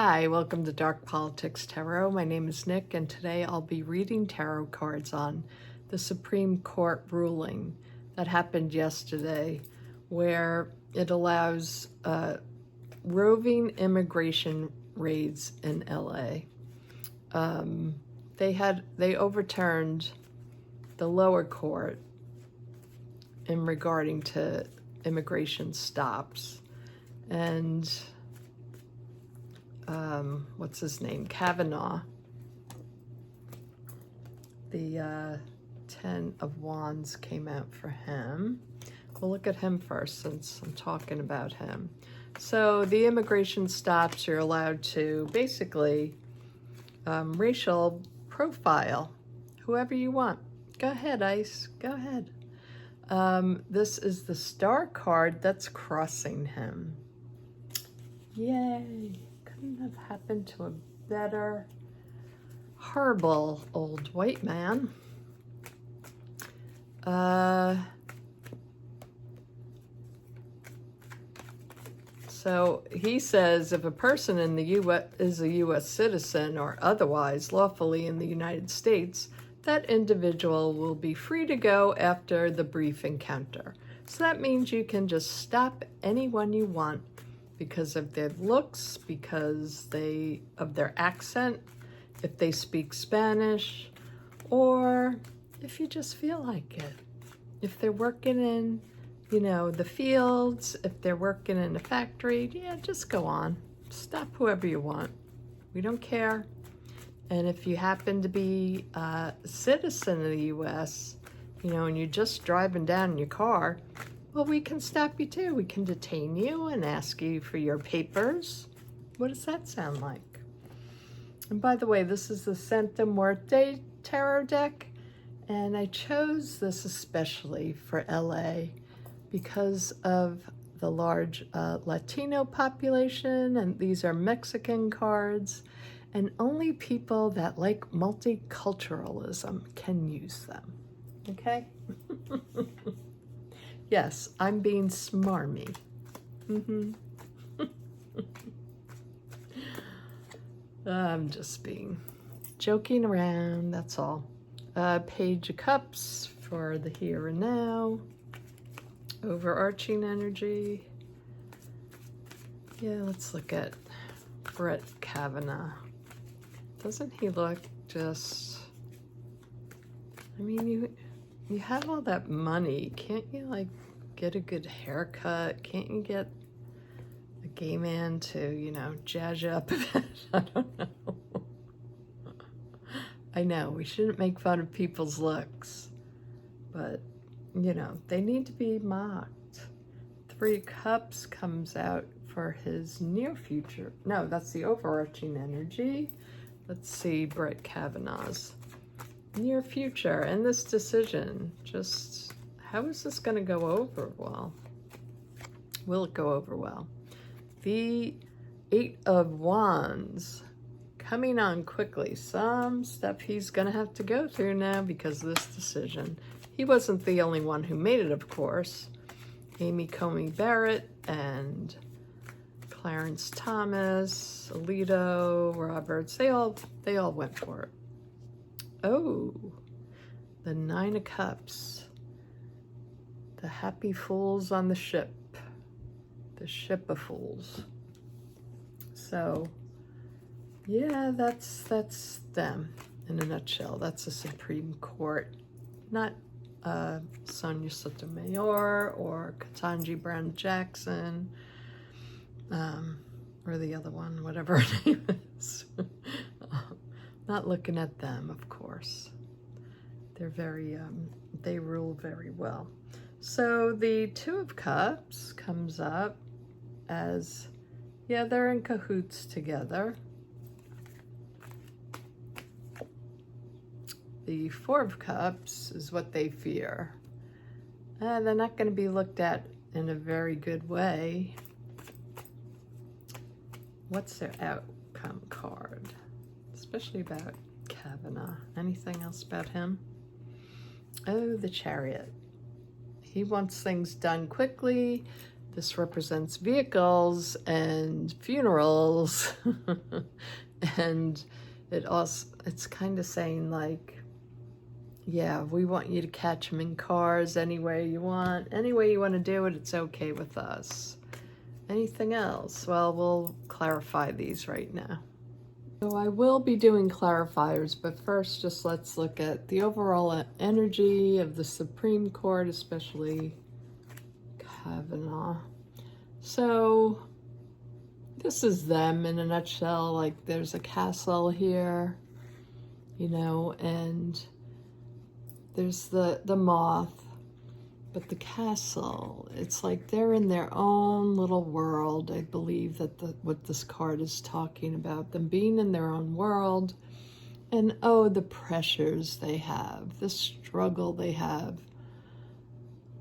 Hi, welcome to Dark Politics Tarot. My name is Nick, and today I'll be reading tarot cards on the Supreme Court ruling that happened yesterday, where it allows roving immigration raids in LA. They overturned the lower court in regarding to immigration stops, and what's his name? Kavanaugh, the 10 of Wands came out for him. We'll look at him first since I'm talking about him. So the immigration stops, you're allowed to basically racial profile whoever you want. Go ahead, Ice, go ahead. This is the Star card that's crossing him. Yay. Couldn't have happened to a better, horrible old white man. So he says if a person in the U.S. is a U.S. citizen or otherwise lawfully in the United States, that individual will be free to go after the brief encounter. So that means you can just stop anyone you want because of their looks, because of their accent, if they speak Spanish, or if you just feel like it. If they're working in, the fields, if they're working in a factory, yeah, just go on. Stop whoever you want. We don't care. And if you happen to be a citizen of the U.S., and you're just driving down in your car, well, we can stop you too. We can detain you and ask you for your papers. What does that sound like? And by the way, this is the Muerte tarot deck, and I chose this especially for LA because of the large Latino population, and these are Mexican cards, and only people that like multiculturalism can use them, okay? Yes, I'm being smarmy. I'm just being joking around, that's all. Page of Cups for the here and now. Overarching energy. Yeah, let's look at Brett Kavanaugh. Doesn't he look just... I mean, you have all that money. Can't you, get a good haircut? Can't you get a gay man to, jazz you up a bit? I don't know. I know, we shouldn't make fun of people's looks, but, they need to be mocked. 3 Cups comes out for his near future. No, that's the overarching energy. Let's see Brett Kavanaugh's near future and this decision. Just, how is this going to go over well? Will it go over well? The 8 of Wands coming on quickly. Some stuff he's going to have to go through now because of this decision. He wasn't the only one who made it, of course. Amy Coney Barrett and Clarence Thomas, Alito, Roberts, they all went for it. Oh, the 9 of Cups. The happy fools on the ship. The ship of fools. So, yeah, that's them in a nutshell. That's the Supreme Court. Not Sonia Sotomayor or Ketanji Brown Jackson, or the other one, whatever her name is. Not looking at them, of course. They're very, they rule very well. So the 2 of Cups comes up as, yeah, they're in cahoots together. The 4 of Cups is what they fear. They're not going to be looked at in a very good way. What's their outcome card? Especially about Kavanaugh. Anything else about him? Oh, the Chariot. He wants things done quickly. This represents vehicles and funerals. And it's kind of saying like, yeah, we want you to catch them in cars any way you want. Any way you want to do it, it's okay with us. Anything else? Well, we'll clarify these right now. So I will be doing clarifiers, but first just let's look at the overall energy of the Supreme Court, especially Kavanaugh. So this is them in a nutshell. Like there's a castle here, you know, and there's the moth, but the castle, it's like they're in their own little world. I believe that what this card is talking about, them being in their own world, and oh, the pressures they have, the struggle they have.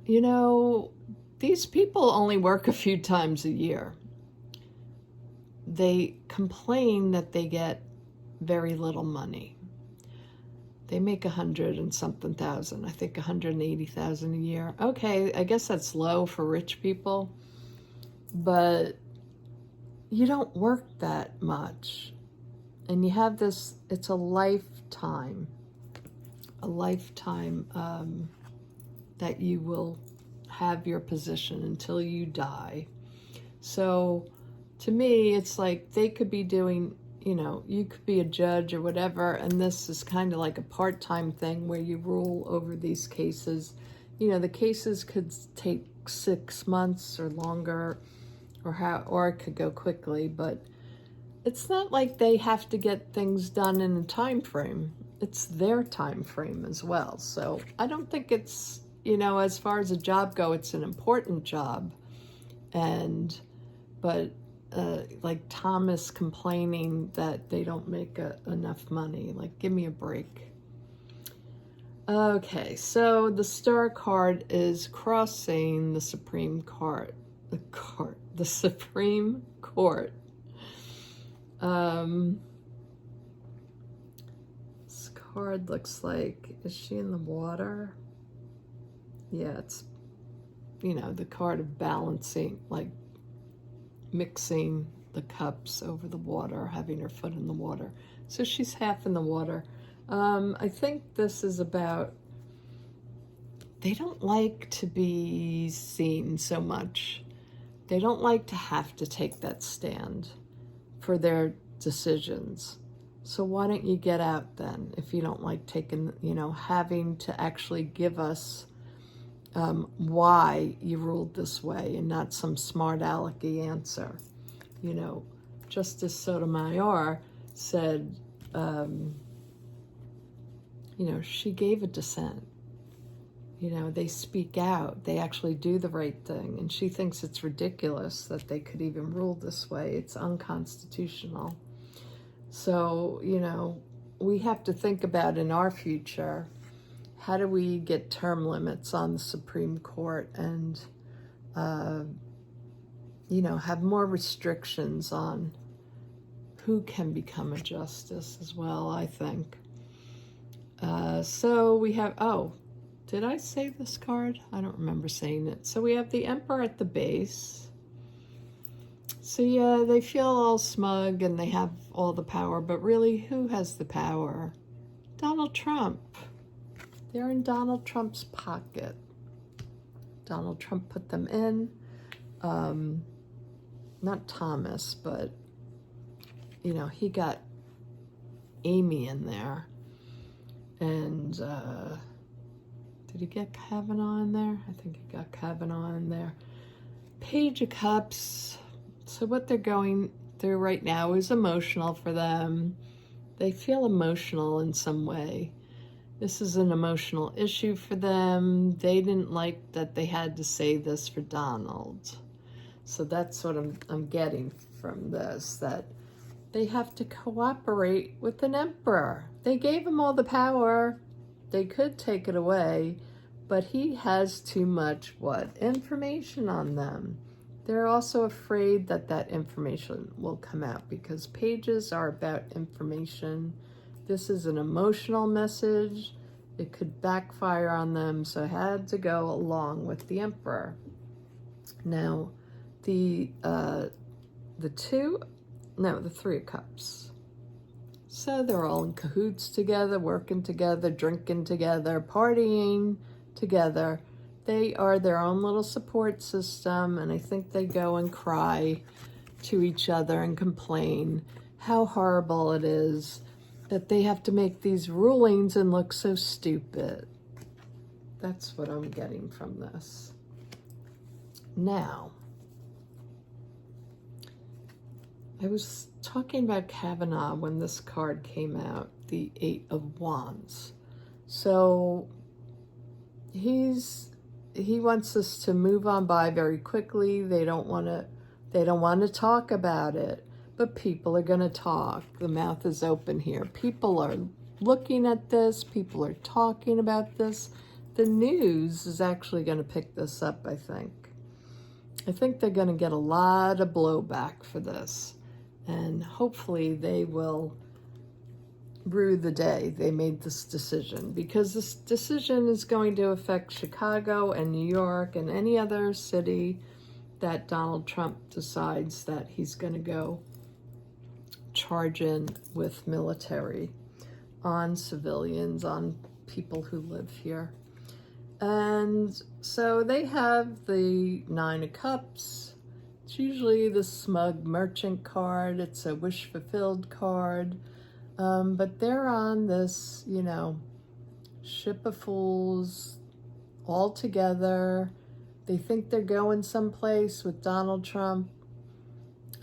You know, these people only work a few times a year. They complain that they get very little money. They make 100 and something thousand. I think 180,000 a year. Okay, I guess that's low for rich people, but you don't work that much. And you have this, it's a lifetime that you will have your position until you die. So to me, it's like they could be doing, you know, you could be a judge or whatever, and this is kind of like a part-time thing where you rule over these cases. You know, the cases could take 6 months or longer, or it could go quickly, but it's not like they have to get things done in a time frame. It's their time frame as well. So I don't think it's, you know, as far as a job go, it's an important job. But like Thomas complaining that they don't make enough money. Like, give me a break. Okay, so the star card is crossing the Supreme Court. The Supreme Court. This card looks like, is she in the water? Yeah, it's, you know, the card of balancing, like mixing the cups over the water, having her foot in the water. So she's half in the water. I think this is about, they don't like to be seen so much. They don't like to have to take that stand for their decisions. So why don't you get out then, if you don't like taking, you know, having to actually give us why you ruled this way and not some smart alecky answer. You know, Justice Sotomayor said, you know, she gave a dissent. You know, they speak out, they actually do the right thing, and she thinks it's ridiculous that they could even rule this way. It's unconstitutional. So, you know, we have to think about in our future, how do we get term limits on the Supreme Court and, you know, have more restrictions on who can become a justice as well, I think. So we have, oh, did I save this card? I don't remember saying it. So we have the Emperor at the base. So yeah, they feel all smug and they have all the power, but really, who has the power? Donald Trump. They're in Donald Trump's pocket. Donald Trump put them in. Not Thomas, but, you know, he got Amy in there. And did he get Kavanaugh in there? I think he got Kavanaugh in there. Page of Cups. So what they're going through right now is emotional for them. They feel emotional in some way. This is an emotional issue for them. They didn't like that they had to say this for Donald. So that's what I'm getting from this, that they have to cooperate with an emperor. They gave him all the power. They could take it away, but he has too much, information on them. They're also afraid that that information will come out because pages are about information. This is an emotional message. It could backfire on them, so it had to go along with the emperor. Now, the Three of Cups. So they're all in cahoots together, working together, drinking together, partying together. They are their own little support system, and I think they go and cry to each other and complain how horrible it is that they have to make these rulings and look so stupid. That's what I'm getting from this. Now, I was talking about Kavanaugh when this card came out, the Eight of Wands. So he wants us to move on by very quickly. They don't want to talk about it, but people are going to talk. The mouth is open here. People are looking at this. People are talking about this. The news is actually going to pick this up, I think. I think they're going to get a lot of blowback for this. And hopefully they will rue the day they made this decision, because this decision is going to affect Chicago and New York and any other city that Donald Trump decides that he's going to go charge in with military on civilians, on people who live here. And so they have the Nine of Cups. It's usually the smug merchant card. It's a wish fulfilled card. But they're on this, ship of fools all together. They think they're going someplace with Donald Trump.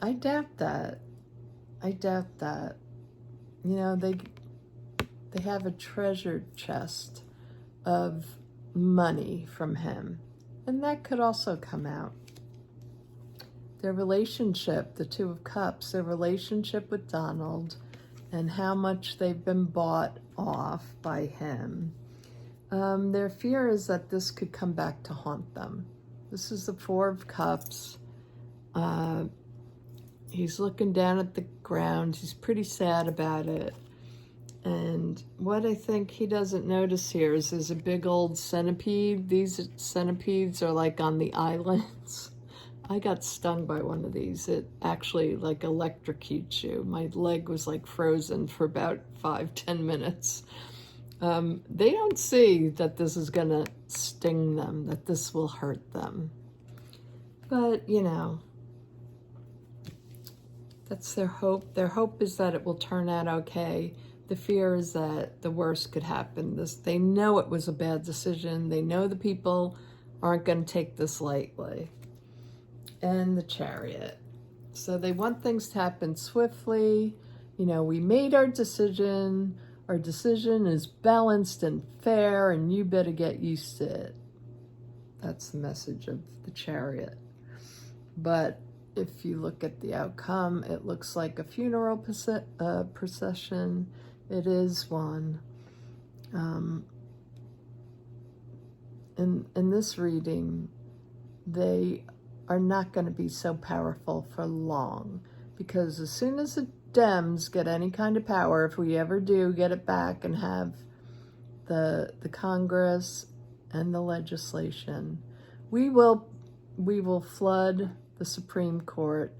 I doubt that. They have a treasure chest of money from him. And that could also come out. Their relationship, the Two of Cups, their relationship with Donald, and how much they've been bought off by him. Their fear is that this could come back to haunt them. This is the Four of Cups. He's looking down at the ground. He's pretty sad about it. And what I think he doesn't notice here is there's a big old centipede. These centipedes are like on the islands. I got stung by one of these. It actually like electrocutes you. My leg was like frozen for about 5-10 minutes. They don't see that this is gonna sting them, that this will hurt them. But, that's their hope. Their hope is that it will turn out okay. The fear is that the worst could happen. They know it was a bad decision. They know the people aren't going to take this lightly. And the Chariot. So they want things to happen swiftly. We made our decision. Our decision is balanced and fair, and you better get used to it. That's the message of the Chariot. But if you look at the outcome, it looks like a funeral procession. It is one. In this reading, they are not going to be so powerful for long, because as soon as the Dems get any kind of power, if we ever do get it back and have the Congress and the legislation, we will flood the Supreme Court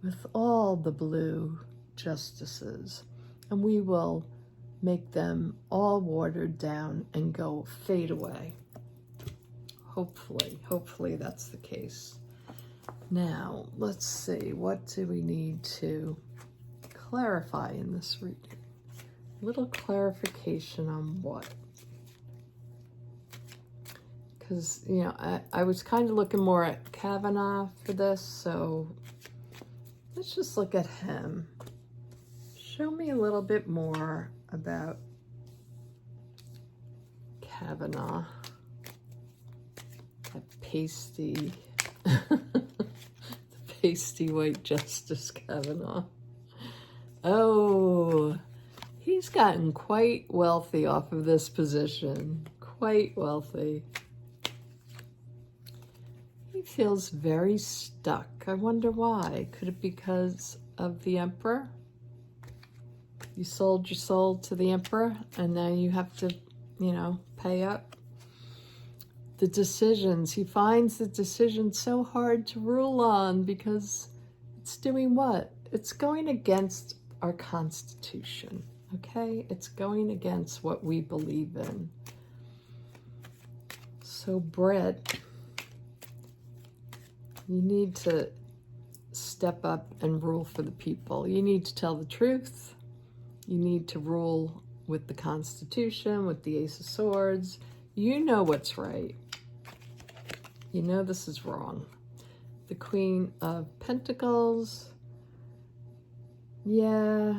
with all the blue justices, and we will make them all watered down and fade away. Hopefully that's the case. Now, let's see, what do we need to clarify in this reading? A little clarification on what? Because, I was kind of looking more at Kavanaugh for this, so let's just look at him. Show me a little bit more about Kavanaugh. That pasty, the pasty white Justice Kavanaugh. Oh, he's gotten quite wealthy off of this position. Quite wealthy. He feels very stuck. I wonder why. Could it be because of the Emperor? You sold your soul to the Emperor, and now you have to, pay up. the decisions. He finds the decision so hard to rule on because it's doing what? It's going against our Constitution, okay? It's going against what we believe in. So, Brett, you need to step up and rule for the people. You need to tell the truth. You need to rule with the Constitution, with the Ace of Swords. You know what's right. You know this is wrong. The Queen of Pentacles. Yeah.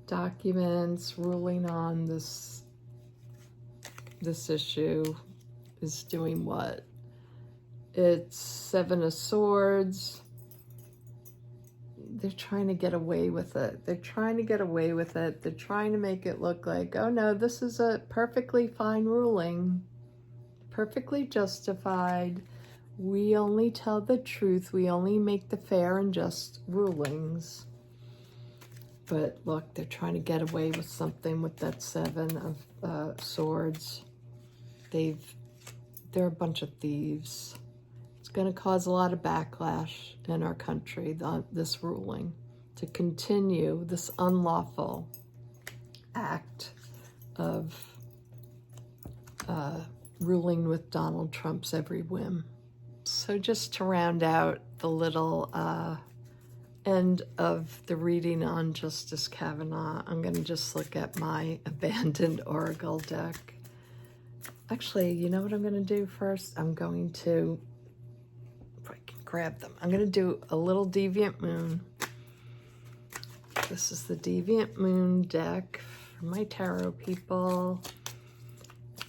Documents ruling on this issue is doing what? It's Seven of Swords. They're trying to get away with it. They're trying to get away with it. They're trying to make it look like, oh no, this is a perfectly fine ruling. Perfectly justified. We only tell the truth. We only make the fair and just rulings. But look, they're trying to get away with something with that Seven of Swords. They're a bunch of thieves. It's going to cause a lot of backlash in our country, this ruling, to continue this unlawful act of ruling with Donald Trump's every whim. So just to round out the little end of the reading on Justice Kavanaugh, I'm going to just look at my abandoned Oracle deck. Actually, you know what I'm going to do first? I'm going to, if I can grab them, I'm going to do a little Deviant Moon. This is the Deviant Moon deck for my tarot people.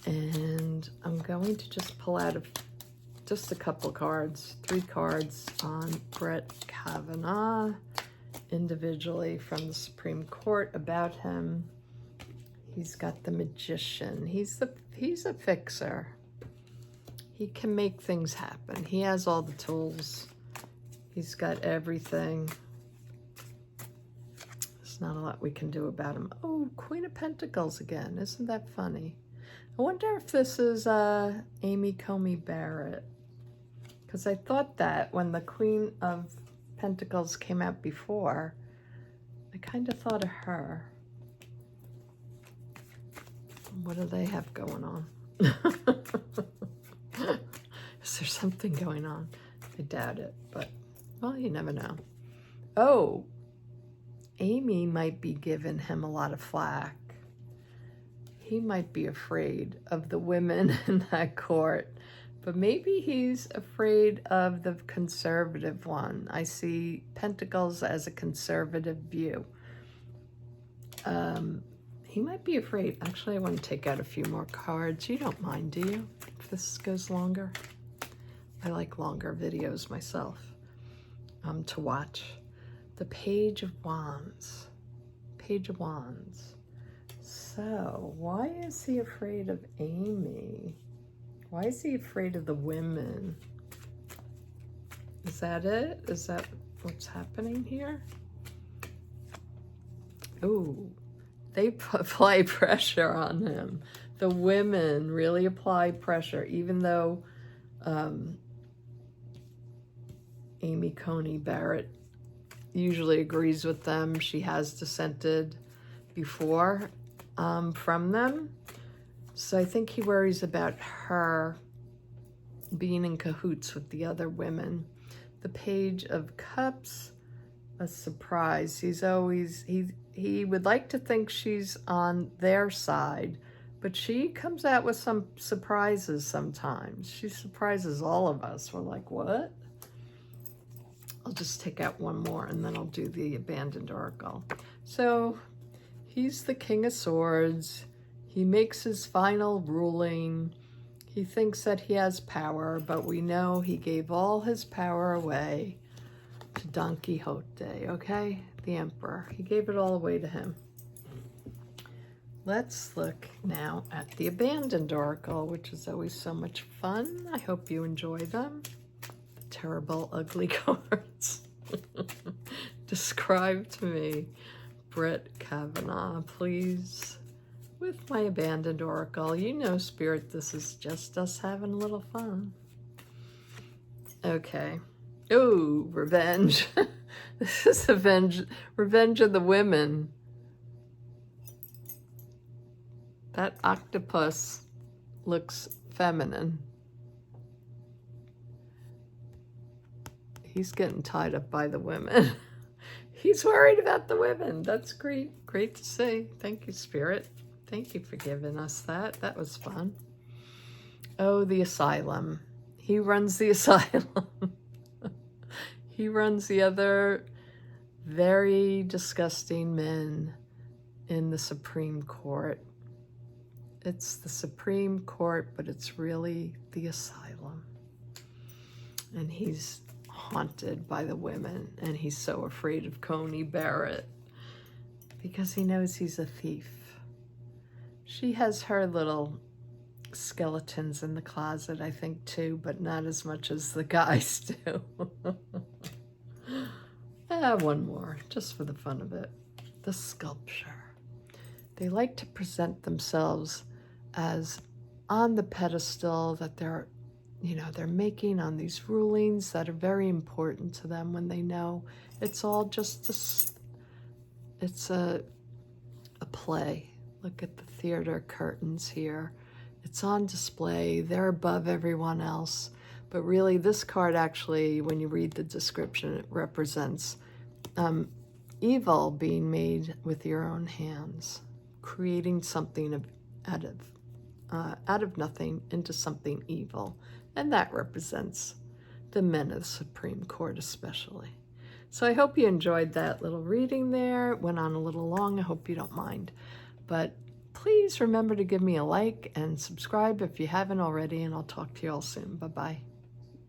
And I'm going to just pull out just a couple cards, 3 cards on Brett Kavanaugh individually from the Supreme Court about him. He's got the Magician. He's a fixer. He can make things happen. He has all the tools. He's got everything. There's not a lot we can do about him. Oh, Queen of Pentacles again. Isn't that funny? I wonder if this is Amy Coney Barrett. Because I thought that when the Queen of Pentacles came out before, I kind of thought of her. What do they have going on? Is there something going on? I doubt it, but, well, you never know. Oh, Amy might be giving him a lot of flack. He might be afraid of the women in that court, but maybe he's afraid of the conservative one. I see Pentacles as a conservative view. He might be afraid. Actually, I want to take out a few more cards. You don't mind, do you, if this goes longer? I like longer videos myself to watch. The Page of Wands. Page of Wands. So, why is he afraid of Amy? Why is he afraid of the women? Is that it? Is that what's happening here? Ooh. They apply pressure on him. The women really apply pressure, even though Amy Coney Barrett usually agrees with them. She has dissented before from them. So I think he worries about her being in cahoots with the other women. The Page of Cups, a surprise. He's always, he would like to think she's on their side, but she comes out with some surprises sometimes. She surprises all of us. We're like, what? I'll just take out one more and then I'll do the Abandoned Oracle. So he's the King of Swords. He makes his final ruling. He thinks that he has power, but we know he gave all his power away to Don Quixote, okay? The Emperor. He gave it all away to him. Let's look now at the Abandoned Oracle, which is always so much fun. I hope you enjoy them. Terrible, ugly cards. Describe to me Brett Kavanaugh, please. with my abandoned oracle. You know, Spirit, this is just us having a little fun. Okay. Oh, revenge. This is revenge of the women. That octopus looks feminine. He's getting tied up by the women. He's worried about the women. That's great. Great to see. Thank you, Spirit. Thank you for giving us that. That was fun. Oh, the asylum. He runs the asylum. He runs the other very disgusting men in the Supreme Court. It's the Supreme Court, but it's really the asylum. And he's haunted by the women, and he's so afraid of Coney Barrett because he knows he's a thief. She has her little skeletons in the closet, I think, too, but not as much as the guys do. One more, just for the fun of it. The sculpture. They like to present themselves as on the pedestal that they're making on these rulings that are very important to them, when they know it's all just it's a play. Look at the theater curtains here. It's on display. They're above everyone else. But really, this card actually, when you read the description, it represents evil being made with your own hands, creating something out of nothing into something evil. And that represents the men of the Supreme Court especially. So I hope you enjoyed that little reading there. It went on a little long. I hope you don't mind. But please remember to give me a like and subscribe if you haven't already, and I'll talk to you all soon. Bye-bye.